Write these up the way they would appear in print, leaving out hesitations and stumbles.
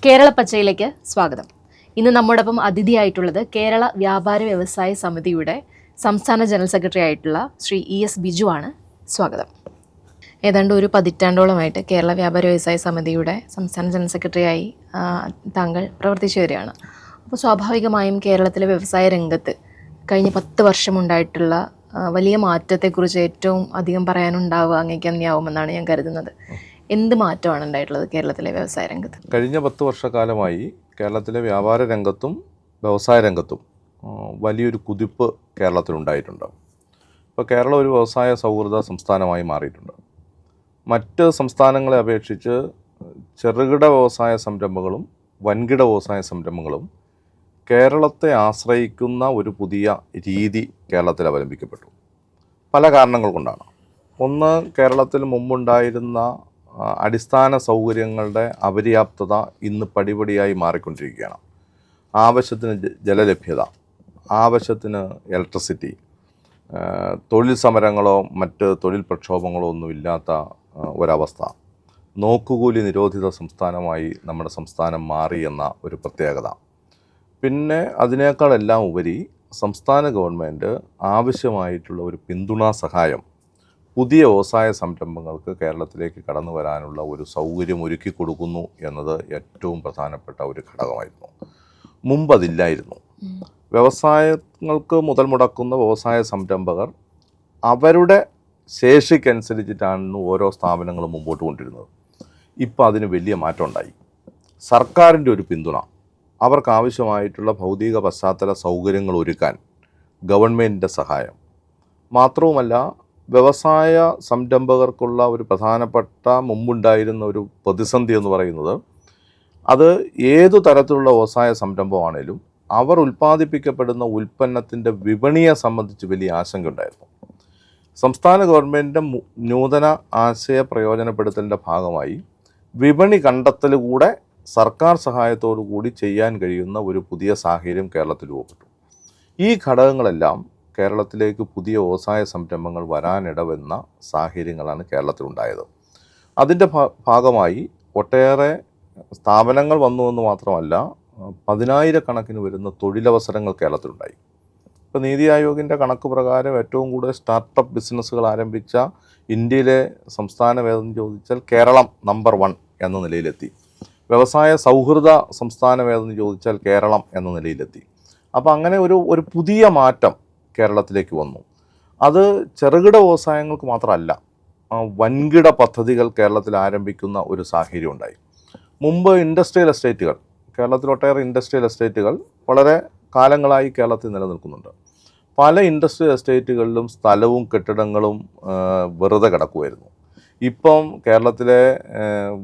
കേരള പച്ചയിലേക്ക് സ്വാഗതം. ഇന്ന് നമ്മോടൊപ്പം അതിഥിയായിട്ടുള്ളത് കേരള വ്യാപാര വ്യവസായ സമിതിയുടെ സംസ്ഥാന ജനറൽ സെക്രട്ടറി ആയിട്ടുള്ള ശ്രീ ES ബിജു ആണ്. സ്വാഗതം. ഏതാണ്ട് ഒരു പതിറ്റാണ്ടോളമായിട്ട് കേരള വ്യാപാര വ്യവസായ സമിതിയുടെ സംസ്ഥാന ജനറൽ സെക്രട്ടറിയായി താങ്കൾ പ്രവർത്തിച്ചു വരികയാണ്. അപ്പോൾ സ്വാഭാവികമായും കേരളത്തിലെ വ്യവസായ രംഗത്ത് കഴിഞ്ഞ 10 വർഷമുണ്ടായിട്ടുള്ള വലിയ മാറ്റത്തെക്കുറിച്ച് ഏറ്റവും അധികം പറയാനുണ്ടാവുക അങ്ങേക്ക് തന്നെയാവുമെന്നാണ് ഞാൻ കരുതുന്നത്. എന്ത് മാറ്റമാണ് ഉണ്ടായിട്ടുള്ളത് കേരളത്തിലെ വ്യവസായ രംഗത്ത്? കഴിഞ്ഞ 10 വർഷക്കാലമായി കേരളത്തിലെ വ്യാപാര രംഗത്തും വ്യവസായ രംഗത്തും വലിയൊരു കുതിപ്പ് കേരളത്തിലുണ്ടായിട്ടുണ്ട്. ഇപ്പോൾ കേരളം ഒരു വ്യവസായ സൗഹൃദ സംസ്ഥാനമായി മാറിയിട്ടുണ്ട്. മറ്റ് സംസ്ഥാനങ്ങളെ അപേക്ഷിച്ച് ചെറുകിട വ്യവസായ സംരംഭങ്ങളും വൻകിട വ്യവസായ സംരംഭങ്ങളും കേരളത്തെ ആശ്രയിക്കുന്ന ഒരു പുതിയ രീതി കേരളത്തിൽ അവലംബിക്കപ്പെട്ടു. പല കാരണങ്ങൾ കൊണ്ടാണ്. ഒന്ന്, കേരളത്തിൽ മുമ്പുണ്ടായിരുന്ന അടിസ്ഥാന സൗകര്യങ്ങളുടെ അപര്യാപ്തത ഇന്ന് പടിപടിയായി മാറിക്കൊണ്ടിരിക്കുകയാണ്. ആവശ്യത്തിന് ജലലഭ്യത, ആവശ്യത്തിന് ഇലക്ട്രിസിറ്റി, തൊഴിൽ സമരങ്ങളോ മറ്റ് തൊഴിൽ പ്രക്ഷോഭങ്ങളോ ഒന്നുമില്ലാത്ത ഒരവസ്ഥ, നോക്കുകൂലി നിരോധിത സംസ്ഥാനമായി നമ്മുടെ സംസ്ഥാനം മാറി എന്ന ഒരു പ്രത്യേകത. പിന്നെ അതിനേക്കാളെല്ലാം ഉപരി സംസ്ഥാന ഗവൺമെൻറ് ആവശ്യമായിട്ടുള്ള ഒരു പിന്തുണാ സഹായം പുതിയ വ്യവസായ സംരംഭങ്ങൾക്ക് കേരളത്തിലേക്ക് കടന്നു വരാനുള്ള ഒരു സൗകര്യം ഒരുക്കി കൊടുക്കുന്നു എന്നത് ഏറ്റവും പ്രധാനപ്പെട്ട ഒരു ഘടകമായിരുന്നു. മുമ്പ് അതില്ലായിരുന്നു. വ്യവസായങ്ങൾക്ക് മുതൽ മുടക്കുന്ന വ്യവസായ സംരംഭകർ അവരുടെ ശേഷിക്കനുസരിച്ചിട്ടാണ് ഓരോ സ്ഥാപനങ്ങളും മുമ്പോട്ട് കൊണ്ടിരുന്നത്. ഇപ്പോൾ അതിന് വലിയ മാറ്റം ഉണ്ടായി. സർക്കാരിൻ്റെ ഒരു പിന്തുണ, അവർക്ക് ആവശ്യമായിട്ടുള്ള ഭൗതിക പശ്ചാത്തല സൗകര്യങ്ങൾ ഒരുക്കാൻ ഗവൺമെൻറ്റിൻ്റെ സഹായം, മാത്രവുമല്ല വ്യവസായ സംരംഭകർക്കുള്ള ഒരു പ്രധാനപ്പെട്ട മുമ്പുണ്ടായിരുന്ന ഒരു പ്രതിസന്ധി എന്ന് പറയുന്നത്, അത് ഏതു തരത്തിലുള്ള വ്യവസായ സംരംഭമാണേലും അവർ ഉൽപ്പാദിപ്പിക്കപ്പെടുന്ന ഉൽപ്പന്നത്തിൻ്റെ വിപണിയെ സംബന്ധിച്ച് വലിയ ആശങ്ക ഉണ്ടായിരുന്നു. സംസ്ഥാന ഗവൺമെൻറ്റിൻ്റെ നൂതന ആശയ പ്രയോജനപ്പെടുത്തലിൻ്റെ ഭാഗമായി വിപണി കണ്ടെത്തൽ കൂടെ സർക്കാർ സഹായത്തോടു കൂടി ചെയ്യാൻ കഴിയുന്ന ഒരു പുതിയ സാഹചര്യം കേരളത്തിൽ രൂപപ്പെട്ടു. ഈ ഘടകങ്ങളെല്ലാം കേരളത്തിലേക്ക് പുതിയ വ്യവസായ സംരംഭങ്ങൾ വരാനിടവെന്ന സാഹചര്യങ്ങളാണ് കേരളത്തിലുണ്ടായത്. അതിൻ്റെ ഭാഗമായി ഒട്ടേറെ സ്ഥാപനങ്ങൾ വന്നുവെന്ന് മാത്രമല്ല, 10,000 വരുന്ന തൊഴിലവസരങ്ങൾ കേരളത്തിലുണ്ടായി. ഇപ്പോൾ നീതി ആയോഗിൻ്റെ കണക്ക് പ്രകാരം ഏറ്റവും കൂടുതൽ സ്റ്റാർട്ടപ്പ് ബിസിനസ്സുകൾ ആരംഭിച്ച ഇന്ത്യയിലെ സംസ്ഥാനം ഏതെന്ന് ചോദിച്ചാൽ കേരളം നമ്പർ 1 എന്ന നിലയിലെത്തി. വ്യവസായ സൗഹൃദ സംസ്ഥാനം ഏതെന്ന് ചോദിച്ചാൽ കേരളം എന്ന നിലയിലെത്തി. അപ്പോൾ അങ്ങനെ ഒരു പുതിയ മാറ്റം കേരളത്തിലേക്ക് വന്നു. അത് ചെറുകിട വ്യവസായങ്ങൾക്ക് മാത്രമല്ല, വൻകിട പദ്ധതികൾ കേരളത്തിൽ ആരംഭിക്കുന്ന ഒരു സാഹചര്യം ഉണ്ടായി. മുമ്പ് ഇൻഡസ്ട്രിയൽ എസ്റ്റേറ്റുകൾ, കേരളത്തിൽ ഒട്ടേറെ ഇൻഡസ്ട്രിയൽ എസ്റ്റേറ്റുകൾ വളരെ കാലങ്ങളായി കേരളത്തിൽ നിലനിൽക്കുന്നുണ്ട്. പല ഇൻഡസ്ട്രിയൽ എസ്റ്റേറ്റുകളിലും സ്ഥലവും കെട്ടിടങ്ങളും വെറുതെ കിടക്കുമായിരുന്നു. ഇപ്പം കേരളത്തിലെ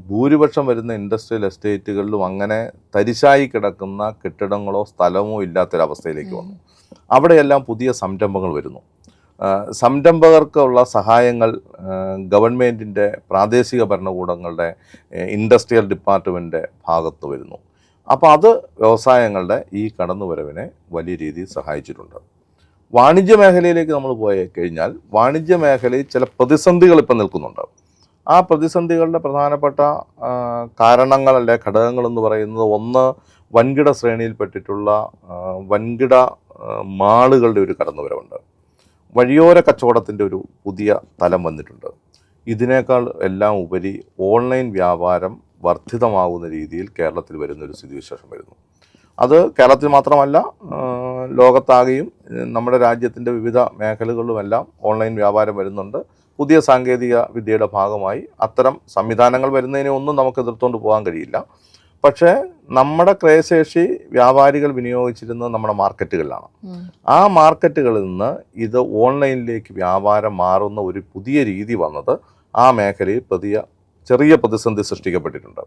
ഭൂരിപക്ഷം വരുന്ന ഇൻഡസ്ട്രിയൽ എസ്റ്റേറ്റുകളിലും അങ്ങനെ തരിശായി കിടക്കുന്ന കെട്ടിടങ്ങളോ സ്ഥലമോ ഇല്ലാത്തൊരവസ്ഥയിലേക്ക് വന്നു. അവിടെയെല്ലാം പുതിയ സംരംഭങ്ങൾ വരുന്നു. സംരംഭകർക്കുള്ള സഹായങ്ങൾ ഗവൺമെൻറ്റിൻ്റെ പ്രാദേശിക ഭരണകൂടങ്ങളുടെ ഇൻഡസ്ട്രിയൽ ഡിപ്പാർട്ട്മെൻറ്റിൻ്റെ ഭാഗത്ത് വരുന്നു. അപ്പോൾ അത് വ്യവസായങ്ങളുടെ ഈ കടന്നുവരവിനെ വലിയ രീതിയിൽ സഹായിച്ചിട്ടുണ്ട്. വാണിജ്യ മേഖലയിലേക്ക് നമ്മൾ പോയി കഴിഞ്ഞാൽ, വാണിജ്യ മേഖലയിൽ ചില പ്രതിസന്ധികൾ ഇപ്പം നിൽക്കുന്നുണ്ട്. ആ പ്രതിസന്ധികളുടെ പ്രധാനപ്പെട്ട കാരണങ്ങൾ അല്ലെ ഘടകങ്ങളെന്ന് പറയുന്നത്, ഒന്ന്, വൻകിട ശ്രേണിയിൽപ്പെട്ടിട്ടുള്ള വൻകിട മാളുകളുടെ ഒരു കടന്നുവരവുണ്ട്. വഴിയോര കച്ചവടത്തിൻ്റെ ഒരു പുതിയ തലം വന്നിട്ടുണ്ട്. ഇതിനേക്കാൾ എല്ലാം ഉപരി ഓൺലൈൻ വ്യാപാരം വർദ്ധിതമാകുന്ന രീതിയിൽ കേരളത്തിൽ വരുന്നൊരു സ്ഥിതിവിശേഷം വരുന്നു. അത് കേരളത്തിൽ മാത്രമല്ല, ലോകത്താകെയും നമ്മുടെ രാജ്യത്തിൻ്റെ വിവിധ മേഖലകളിലുമെല്ലാം ഓൺലൈൻ വ്യാപാരം വരുന്നുണ്ട്. പുതിയ സാങ്കേതിക വിദ്യയുടെ ഭാഗമായി അത്തരം സംവിധാനങ്ങൾ വരുന്നതിനെ ഒന്നും നമുക്ക് എതിർത്തുകൊണ്ട് പോകാൻ കഴിയില്ല. പക്ഷേ നമ്മുടെ ക്രയശേഷി വ്യാപാരികൾ വിനിയോഗിച്ചിരുന്നത് നമ്മുടെ മാർക്കറ്റുകളിലാണ്. ആ മാർക്കറ്റുകളിൽ നിന്ന് ഇത് ഓൺലൈനിലേക്ക് വ്യാപാരം മാറുന്ന ഒരു പുതിയ രീതി വന്നത് ആ മേഖലയിൽ ചെറിയ പ്രതിസന്ധി സൃഷ്ടിക്കപ്പെട്ടിട്ടുണ്ട്.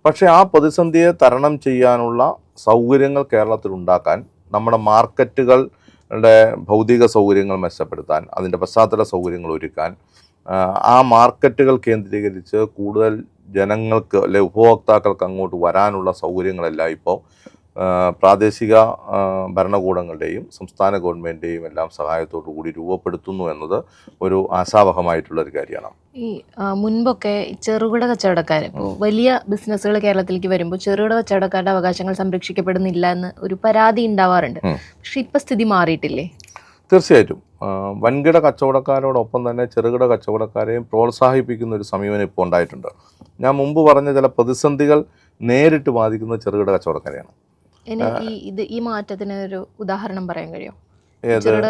പക്ഷേ ആ പ്രതിസന്ധിയെ തരണം ചെയ്യാനുള്ള സൗകര്യങ്ങൾ കേരളത്തിൽ ഉണ്ടാക്കാൻ, നമ്മുടെ മാർക്കറ്റുകളുടെ ഭൗതിക സൗകര്യങ്ങൾ മെച്ചപ്പെടുത്താൻ, അതിൻ്റെ പശ്ചാത്തല സൗകര്യങ്ങൾ ഒരുക്കാൻ, ആ മാർക്കറ്റുകൾ കേന്ദ്രീകരിച്ച് കൂടുതൽ ജനങ്ങൾക്ക് അല്ലെ ഉപഭോക്താക്കൾക്ക് അങ്ങോട്ട് വരാനുള്ള സൗകര്യങ്ങളെല്ലാം ഇപ്പോൾ പ്രാദേശിക ഭരണകൂടങ്ങളുടെയും സംസ്ഥാന ഗവൺമെൻറ്റിൻ്റെയും എല്ലാം സഹായത്തോടു കൂടി രൂപപ്പെടുത്തുന്നു എന്നത് ഒരു ആശാവഹമായിട്ടുള്ളൊരു കാര്യമാണ്. ഈ മുൻപൊക്കെ ചെറുകിട കച്ചവടക്കാർ ഇപ്പോൾ വലിയ ബിസിനസ്സുകൾ കേരളത്തിലേക്ക് വരുമ്പോൾ ചെറുകിട കച്ചവടക്കാരുടെ അവകാശങ്ങൾ സംരക്ഷിക്കപ്പെടുന്നില്ല എന്ന് ഒരു പരാതി ഉണ്ടാവാറുണ്ട്. പക്ഷെ ഇപ്പം സ്ഥിതി മാറിയിട്ടില്ലേ? തീർച്ചയായിട്ടും വൻകിട കച്ചവടക്കാരോടൊപ്പം തന്നെ ചെറുകിട കച്ചവടക്കാരെയും പ്രോത്സാഹിപ്പിക്കുന്ന ഒരു സമീപനം ഇപ്പോൾ ഉണ്ടായിട്ടുണ്ട്. ഞാൻ മുമ്പ് പറഞ്ഞ ചില പ്രതിസന്ധികൾ നേരിട്ട് ബാധിക്കുന്ന ചെറുകിട കച്ചവടക്കാരെയാണ്. ഈ മാറ്റത്തിന് ഒരു ഉദാഹരണം പറയാൻ കഴിയുമോ? ചെറുകിട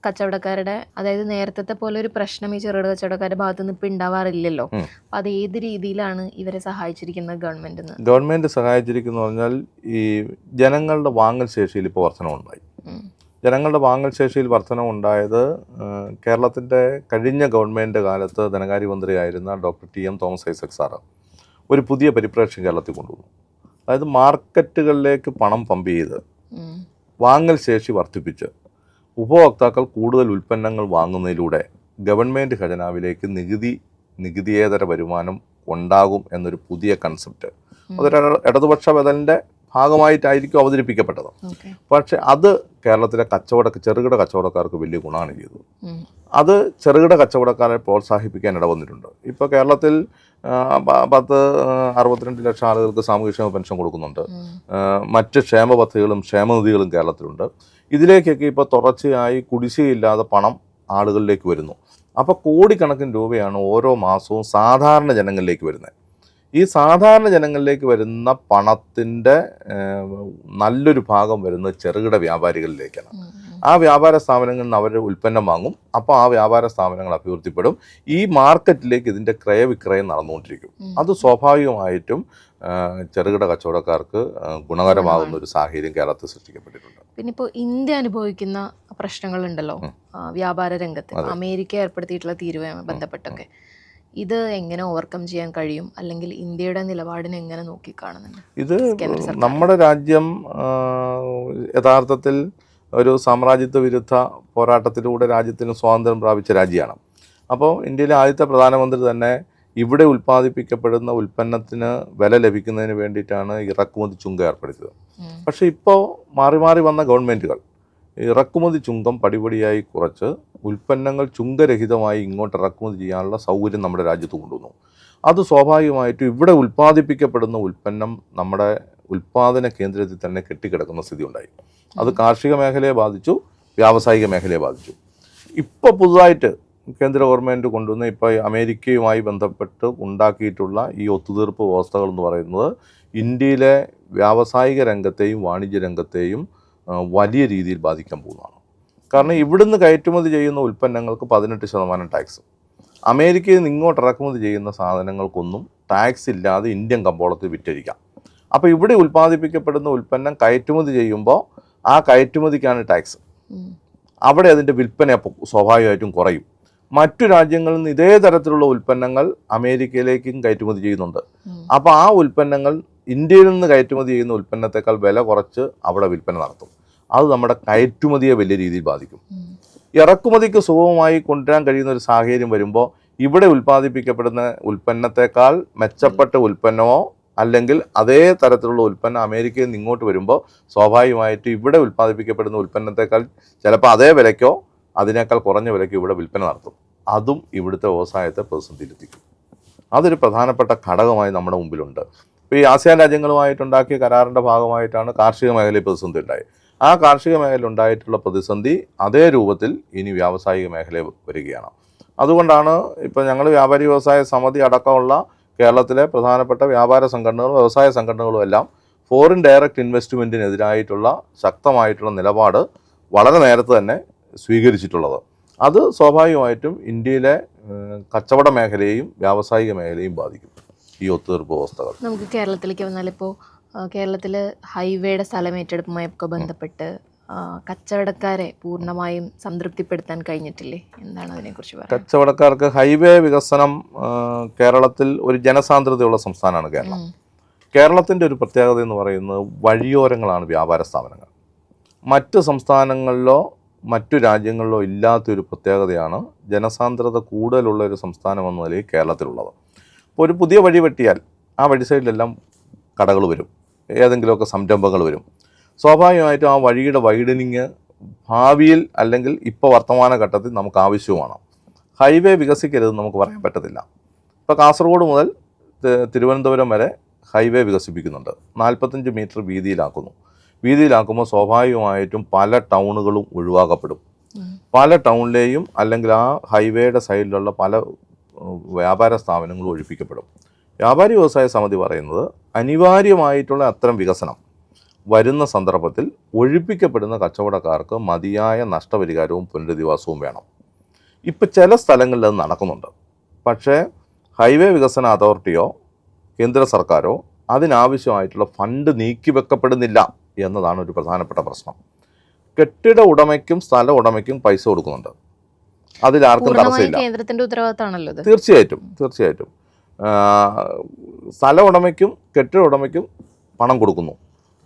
കച്ചവടക്കാരുടെ, അതായത് നേരത്തെ പോലെ ഒരു പ്രശ്നം ഈ ചെറുകിട കച്ചവടക്കാരുടെ ഭാഗത്ത് നിന്ന് ഇപ്പം ഉണ്ടാവാറില്ലല്ലോ. അപ്പം അത് ഏത് രീതിയിലാണ് ഇവരെ സഹായിച്ചിരിക്കുന്നത് ഗവൺമെന്റ്? ഗവൺമെന്റ് സഹായിച്ചിരിക്കുന്നു പറഞ്ഞാൽ ഈ ജനങ്ങളുടെ വാങ്ങൽ ശേഷിയിൽ ഇപ്പോൾ വർധനവുണ്ടായി. ജനങ്ങളുടെ വാങ്ങൽ ശേഷിയിൽ വർധനവുണ്ടായത് കേരളത്തിൻ്റെ കഴിഞ്ഞ ഗവൺമെൻറ് കാലത്ത് ധനകാര്യമന്ത്രിയായിരുന്ന doctor T M. Thomas Isaac sir ഒരു പുതിയ പരിപ്രേക്ഷ്യം കേരളത്തിൽ കൊണ്ടുവന്നു. അതായത് മാർക്കറ്റുകളിലേക്ക് പണം പമ്പ് ചെയ്ത് വാങ്ങൽ ശേഷി വർദ്ധിപ്പിച്ച് ഉപഭോക്താക്കൾ കൂടുതൽ ഉൽപ്പന്നങ്ങൾ വാങ്ങുന്നതിലൂടെ ഗവൺമെൻറ് ഖജനാവിലേക്ക് നികുതിയേതര വരുമാനം ഉണ്ടാകും എന്നൊരു പുതിയ കൺസെപ്റ്റ് അതൊരു ഇടതുപക്ഷ ബദലിൻ്റെ ഭാഗമായിട്ടായിരിക്കും അവതരിപ്പിക്കപ്പെട്ടത്. പക്ഷെ അത് കേരളത്തിലെ ചെറുകിട കച്ചവടക്കാർക്ക് വലിയ ഗുണമാണ് ചെയ്തത്. അത് ചെറുകിട കച്ചവടക്കാരെ പ്രോത്സാഹിപ്പിക്കാൻ ഇടവന്നിട്ടുണ്ട്. ഇപ്പോൾ കേരളത്തിൽ 62 ലക്ഷം ആളുകൾക്ക് സാമൂഹ്യക്ഷേമ പെൻഷൻ കൊടുക്കുന്നുണ്ട്. മറ്റ് ക്ഷേമ പദ്ധതികളും ക്ഷേമനിധികളും കേരളത്തിലുണ്ട്. ഇതിലേക്കൊക്കെ ഇപ്പോൾ തുടർച്ചയായി കുടിശ്ശികയില്ലാതെ പണം ആളുകളിലേക്ക് വരുന്നു. അപ്പോൾ കോടിക്കണക്കിന് രൂപയാണ് ഓരോ മാസവും സാധാരണ ജനങ്ങളിലേക്ക് വരുന്നത്. ഈ സാധാരണ ജനങ്ങളിലേക്ക് വരുന്ന പണത്തിൻ്റെ നല്ലൊരു ഭാഗം വരുന്നത് ചെറുകിട വ്യാപാരികളിലേക്കാണ്. ആ വ്യാപാര സ്ഥാപനങ്ങളിൽ നിന്ന് അവർ ഉൽപ്പന്നം വാങ്ങും. അപ്പോൾ ആ വ്യാപാര സ്ഥാപനങ്ങൾ അഭിവൃദ്ധിപ്പെടും. ഈ മാർക്കറ്റിലേക്ക് ഇതിൻ്റെ ക്രയവിക്രയം നടന്നുകൊണ്ടിരിക്കും. അത് സ്വാഭാവികമായിട്ടും ചെറുകിട കച്ചവടക്കാർക്ക് ഗുണകരമാകുന്ന ഒരു സാഹചര്യം കേരളത്തിൽ സൃഷ്ടിക്കപ്പെട്ടിട്ടുണ്ട്. പിന്നെ ഇപ്പോൾ ഇന്ത്യ അനുഭവിക്കുന്ന പ്രശ്നങ്ങളുണ്ടല്ലോ വ്യാപാര രംഗത്ത്, അമേരിക്ക ഏർപ്പെടുത്തിയിട്ടുള്ള തീരുവയുമായി ബന്ധപ്പെട്ടൊക്കെ, ഇത് എങ്ങനെ ഓവർകം ചെയ്യാൻ കഴിയും? അല്ലെങ്കിൽ ഇന്ത്യയുടെ നിലപാടിനെ എങ്ങനെ നോക്കിക്കാണുന്നുണ്ട്? ഇത് നമ്മുടെ രാജ്യം യഥാർത്ഥത്തിൽ ഒരു സാമ്രാജ്യത്വ വിരുദ്ധ പോരാട്ടത്തിലൂടെ രാജ്യത്തിന് സ്വാതന്ത്ര്യം പ്രാപിച്ച രാജ്യമാണ്. അപ്പോൾ ഇന്ത്യയിലെ ആദ്യത്തെ പ്രധാനമന്ത്രി തന്നെ ഇവിടെ ഉൽപ്പാദിപ്പിക്കപ്പെടുന്ന ഉൽപ്പന്നത്തിന് വില ലഭിക്കുന്നതിന് വേണ്ടിയിട്ടാണ് ഇറക്കുമതി ചുങ്കം ഏർപ്പെടുത്തിയത്. പക്ഷേ ഇപ്പോൾ മാറി മാറി വന്ന ഗവൺമെൻറ്റുകൾ ഇറക്കുമതി ചുങ്കം പടിപടിയായി കുറച്ച് ഉൽപ്പന്നങ്ങൾ ചുങ്കരഹിതമായി ഇങ്ങോട്ട് ഇറക്കുമതി ചെയ്യാനുള്ള സൗകര്യം നമ്മുടെ രാജ്യത്ത് കൊണ്ടുവന്നു. അത് സ്വാഭാവികമായിട്ടും ഇവിടെ ഉൽപ്പാദിപ്പിക്കപ്പെടുന്ന ഉൽപ്പന്നം നമ്മുടെ ഉൽപ്പാദന കേന്ദ്രത്തിൽ തന്നെ കെട്ടിക്കിടക്കുന്ന സ്ഥിതി ഉണ്ടായി. അത് കാർഷിക മേഖലയെ ബാധിച്ചു, വ്യാവസായിക മേഖലയെ ബാധിച്ചു. ഇപ്പോൾ പുതുതായിട്ട് കേന്ദ്ര ഗവൺമെൻറ് കൊണ്ടുവന്ന് ഇപ്പോൾ അമേരിക്കയുമായി ബന്ധപ്പെട്ട് ഉണ്ടാക്കിയിട്ടുള്ള ഈ ഒത്തുതീർപ്പ് വ്യവസ്ഥകൾ എന്ന് പറയുന്നത് ഇന്ത്യയിലെ വ്യാവസായിക രംഗത്തെയും വാണിജ്യ രംഗത്തെയും വലിയ രീതിയിൽ ബാധിക്കാൻ പോകുന്നതാണ്. കാരണം ഇവിടുന്ന് കയറ്റുമതി ചെയ്യുന്ന ഉൽപ്പന്നങ്ങൾക്ക് 18% ടാക്സ്, അമേരിക്കയിൽ നിന്ന് ഇങ്ങോട്ട് ഇറക്കുമതി ചെയ്യുന്ന സാധനങ്ങൾക്കൊന്നും ടാക്സ് ഇല്ലാതെ ഇന്ത്യൻ കമ്പോളത്തിൽ വിറ്റഴിക്കാം. അപ്പോൾ ഇവിടെ ഉൽപ്പാദിപ്പിക്കപ്പെടുന്ന ഉൽപ്പന്നം കയറ്റുമതി ചെയ്യുമ്പോൾ ആ കയറ്റുമതിക്കാണ് ടാക്സ്. അവിടെ അതിൻ്റെ വിൽപ്പന സ്വാഭാവികമായിട്ടും കുറയും. മറ്റു രാജ്യങ്ങളിൽ നിന്ന് ഇതേ തരത്തിലുള്ള ഉൽപ്പന്നങ്ങൾ അമേരിക്കയിലേക്കും കയറ്റുമതി ചെയ്യുന്നുണ്ട്. അപ്പോൾ ആ ഉൽപ്പന്നങ്ങൾ ഇന്ത്യയിൽ നിന്ന് കയറ്റുമതി ചെയ്യുന്ന ഉൽപ്പന്നത്തെക്കാൾ വില കുറച്ച് അവിടെ വിൽപ്പന നടത്തും. അത് നമ്മുടെ കയറ്റുമതിയെ വലിയ രീതിയിൽ ബാധിക്കും. ഇറക്കുമതിക്ക് സുഗമമായി കൊണ്ടുവരാൻ കഴിയുന്ന ഒരു സാഹചര്യം വരുമ്പോൾ ഇവിടെ ഉൽപ്പാദിപ്പിക്കപ്പെടുന്ന ഉൽപ്പന്നത്തെക്കാൾ മെച്ചപ്പെട്ട ഉൽപ്പന്നമോ അല്ലെങ്കിൽ അതേ തരത്തിലുള്ള ഉൽപ്പന്നം അമേരിക്കയിൽ നിന്ന് ഇങ്ങോട്ട് വരുമ്പോൾ സ്വാഭാവികമായിട്ട് ഇവിടെ ഉൽപ്പാദിപ്പിക്കപ്പെടുന്ന ഉൽപ്പന്നത്തെക്കാൾ ചിലപ്പോൾ അതേ വിലയ്ക്കോ അതിനേക്കാൾ കുറഞ്ഞ വിലയ്ക്കോ ഇവിടെ വിൽപ്പന നടത്തും. അതും ഇവിടുത്തെ വ്യവസായത്തെ പ്രതിസന്ധിയിലെത്തിക്കും. അതൊരു പ്രധാനപ്പെട്ട ഘടകമായി നമ്മുടെ മുമ്പിലുണ്ട്. ഇപ്പോൾ ഈ ആസിയാൻ രാജ്യങ്ങളുമായിട്ടുണ്ടാക്കിയ കരാറിൻ്റെ ഭാഗമായിട്ടാണ് കാർഷിക മേഖലയിൽ പ്രതിസന്ധി ഉണ്ടായത്. ആ കാർഷിക മേഖലയിൽ ഉണ്ടായിട്ടുള്ള പ്രതിസന്ധി അതേ രൂപത്തിൽ ഇനി വ്യാവസായിക മേഖലയിൽ വരികയാണ്. അതുകൊണ്ടാണ് ഇപ്പോൾ ഞങ്ങൾ വ്യാപാരി വ്യവസായ സമിതി അടക്കമുള്ള കേരളത്തിലെ പ്രധാനപ്പെട്ട വ്യാപാര സംഘടനകളും വ്യവസായ സംഘടനകളും എല്ലാം ഫോറിൻ ഡയറക്റ്റ് ഇൻവെസ്റ്റ്മെൻറ്റിനെതിരായിട്ടുള്ള ശക്തമായിട്ടുള്ള നിലപാട് വളരെ നേരത്തെ തന്നെ സ്വീകരിച്ചിട്ടുള്ളത്. അത് സ്വാഭാവികമായിട്ടും ഇന്ത്യയിലെ കച്ചവട മേഖലയെയും വ്യാവസായിക മേഖലയെയും ബാധിക്കും ഈ ഒത്തുതീർപ്പ് വ്യവസ്ഥകൾ. നമുക്ക് കേരളത്തിലേക്ക് വന്നാൽ ഇപ്പോൾ കേരളത്തിൽ ഹൈവേയുടെ സ്ഥലമേറ്റെടുപ്പുമായൊക്കെ ബന്ധപ്പെട്ട് കച്ചവടക്കാരെ പൂർണ്ണമായും സംതൃപ്തിപ്പെടുത്താൻ കഴിഞ്ഞിട്ടില്ലേ? എന്താണ് അതിനെക്കുറിച്ച് പറയുക? കച്ചവടക്കാർക്ക് ഹൈവേ വികസനം കേരളത്തിൽ ഒരു ജനസാന്ദ്രതയുള്ള സംസ്ഥാനമാണ് കേരളം. കേരളത്തിൻ്റെ ഒരു പ്രത്യേകത എന്ന് പറയുന്നത് വഴിയോരങ്ങളാണ് വ്യാപാര സ്ഥാപനങ്ങൾ. മറ്റ് സംസ്ഥാനങ്ങളിലോ മറ്റു രാജ്യങ്ങളിലോ ഇല്ലാത്തൊരു പ്രത്യേകതയാണ് ജനസാന്ദ്രത കൂടുതലുള്ള ഒരു സംസ്ഥാനം എന്ന നിലയിൽ കേരളത്തിലുള്ളത്. ഇപ്പോൾ ഒരു പുതിയ വഴി വെട്ടിയാൽ ആ വഴി സൈഡിലെല്ലാം കടകൾ വരും, ഏതെങ്കിലുമൊക്കെ സംരംഭങ്ങൾ വരും. സ്വാഭാവികമായിട്ടും ആ വഴിയുടെ വൈഡനിങ് ഭാവിയിൽ അല്ലെങ്കിൽ ഇപ്പോൾ വർത്തമാനഘട്ടത്തിൽ നമുക്ക് ആവശ്യവുമാണ്. ഹൈവേ വികസിക്കരുതെന്ന് നമുക്ക് പറയാൻ പറ്റത്തില്ല. ഇപ്പോൾ കാസർഗോഡ് മുതൽ തിരുവനന്തപുരം വരെ ഹൈവേ വികസിപ്പിക്കുന്നുണ്ട്. 45 മീറ്റർ വീതിയിലാക്കുമ്പോൾ സ്വാഭാവികമായിട്ടും പല ടൗണുകളും ഒഴിവാക്കപ്പെടും. പല ടൗണിലെയും അല്ലെങ്കിൽ ആ ഹൈവേയുടെ സൈഡിലുള്ള പല വ്യാപാര സ്ഥാപനങ്ങളും ഒഴിപ്പിക്കപ്പെടും. വ്യാപാരി വ്യവസായ സമിതി പറയുന്നത് അനിവാര്യമായിട്ടുള്ള അത്തരം വികസനം വരുന്ന സന്ദർഭത്തിൽ ഒഴിപ്പിക്കപ്പെടുന്ന കച്ചവടക്കാർക്ക് മതിയായ നഷ്ടപരിഹാരവും പുനരധിവാസവും വേണം. ഇപ്പം ചില സ്ഥലങ്ങളിൽ അത് നടക്കുന്നുണ്ട്. പക്ഷേ ഹൈവേ വികസന അതോറിറ്റിയോ കേന്ദ്ര സർക്കാരോ അതിനാവശ്യമായിട്ടുള്ള ഫണ്ട് നീക്കിവെക്കപ്പെടുന്നില്ല എന്നതാണ് ഒരു പ്രധാനപ്പെട്ട പ്രശ്നം. കെട്ടിട ഉടമയ്ക്കും സ്ഥല ഉടമയ്ക്കും പൈസ കൊടുക്കുന്നുണ്ട്, അതിലാർക്കും തടസ്സമില്ല. കേന്ദ്രത്തിന്റെ ഉത്തരവാദിത്തമാണല്ലോ ഇത്. തീർച്ചയായിട്ടും സ്ഥല ഉടമയ്ക്കും കെട്ടിട ഉടമയ്ക്കും പണം കൊടുക്കുന്നു.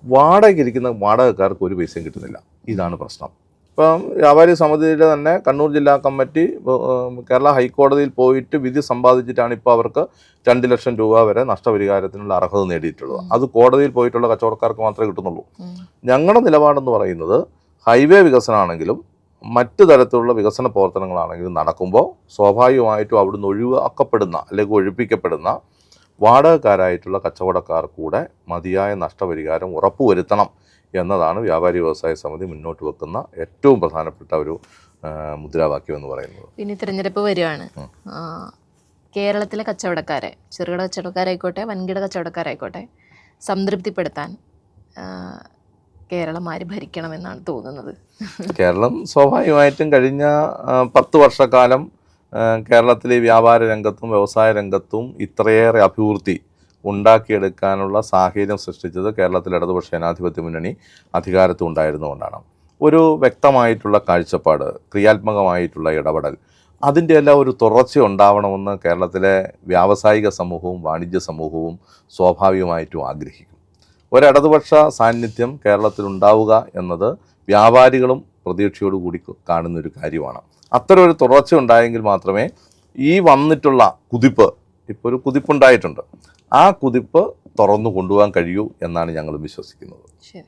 വാടകയ്ക്കിരിക്കുന്ന വാടകക്കാർക്ക് ഒരു പൈസയും കിട്ടുന്നില്ല. ഇതാണ് പ്രശ്നം. ഇപ്പം വ്യാപാരി സമിതിയുടെ തന്നെ കണ്ണൂർ ജില്ലാ കമ്മിറ്റി കേരള ഹൈക്കോടതിയിൽ പോയിട്ട് വിധി സമ്പാദിച്ചിട്ടാണ് ഇപ്പോൾ അവർക്ക് 2 ലക്ഷം രൂപ വരെ നഷ്ടപരിഹാരത്തിനുള്ള അർഹത നേടിയിട്ടുള്ളത്. അത് കോടതിയിൽ പോയിട്ടുള്ള കച്ചവടക്കാർക്ക് മാത്രമേ കിട്ടുന്നുള്ളൂ. ഞങ്ങളുടെ നിലപാടെന്ന് പറയുന്നത് ഹൈവേ വികസനമാണെങ്കിലും മറ്റു തരത്തിലുള്ള വികസന പ്രവർത്തനങ്ങളാണെങ്കിലും നടക്കുമ്പോൾ സ്വാഭാവികമായിട്ടും അവിടുന്ന് ഒഴിവാക്കപ്പെടുന്ന അല്ലെങ്കിൽ ഒഴിപ്പിക്കപ്പെടുന്ന വാടകക്കാരായിട്ടുള്ള കച്ചവടക്കാർ കൂടെ മതിയായ നഷ്ടപരിഹാരം ഉറപ്പുവരുത്തണം എന്നതാണ് വ്യാപാരി വ്യവസായ സമിതി മുന്നോട്ട് വെക്കുന്ന ഏറ്റവും പ്രധാനപ്പെട്ട ഒരു മുദ്രാവാക്യം എന്ന് പറയുന്നത്. പിന്നെ തിരഞ്ഞെടുപ്പ് വരികയാണ്. കേരളത്തിലെ കച്ചവടക്കാരെ, ചെറുകിട കച്ചവടക്കാരായിക്കോട്ടെ വൻകിട കച്ചവടക്കാരായിക്കോട്ടെ സംതൃപ്തിപ്പെടുത്താൻ കേരളം ആര് ഭരിക്കണമെന്നാണ് തോന്നുന്നത്? കേരളം സ്വാഭാവികമായിട്ടും കഴിഞ്ഞ 10 വർഷക്കാലം കേരളത്തിലെ വ്യാപാര രംഗത്തും വ്യവസായ രംഗത്തും ഇത്രയേറെ അഭിവൃദ്ധി ഉണ്ടാക്കിയെടുക്കാനുള്ള സാഹചര്യം സൃഷ്ടിച്ചത് കേരളത്തിലെ ഇടതുപക്ഷ ജനാധിപത്യ മുന്നണി അധികാരത്തിൽ ഉണ്ടായിരുന്നുകൊണ്ടാണ്. ഒരു വ്യക്തമായിട്ടുള്ള കാഴ്ചപ്പാട്, ക്രിയാത്മകമായിട്ടുള്ള ഇടപെടൽ, അതിൻ്റെ എല്ലാം ഒരു തുടർച്ച ഉണ്ടാവണമെന്ന് കേരളത്തിലെ വ്യാവസായിക സമൂഹവും വാണിജ്യ സമൂഹവും സ്വാഭാവികമായിട്ടും ആഗ്രഹിക്കും. ഒരിടതുപക്ഷ സാന്നിധ്യം കേരളത്തിൽ ഉണ്ടാവുക എന്നത് വ്യാപാരികളും പ്രതീക്ഷയോടുകൂടി കാണുന്നൊരു കാര്യമാണ്. അത്തരം ഒരു തുടർച്ച ഉണ്ടായെങ്കിൽ മാത്രമേ ഈ വന്നിട്ടുള്ള കുതിപ്പ്, ഇപ്പോൾ ഒരു കുതിപ്പുണ്ടായിട്ടുണ്ട്, ആ കുതിപ്പ് തുറന്നു കൊണ്ടുപോകാൻ കഴിയൂ എന്നാണ് ഞങ്ങൾ വിശ്വസിക്കുന്നത്. ശരി.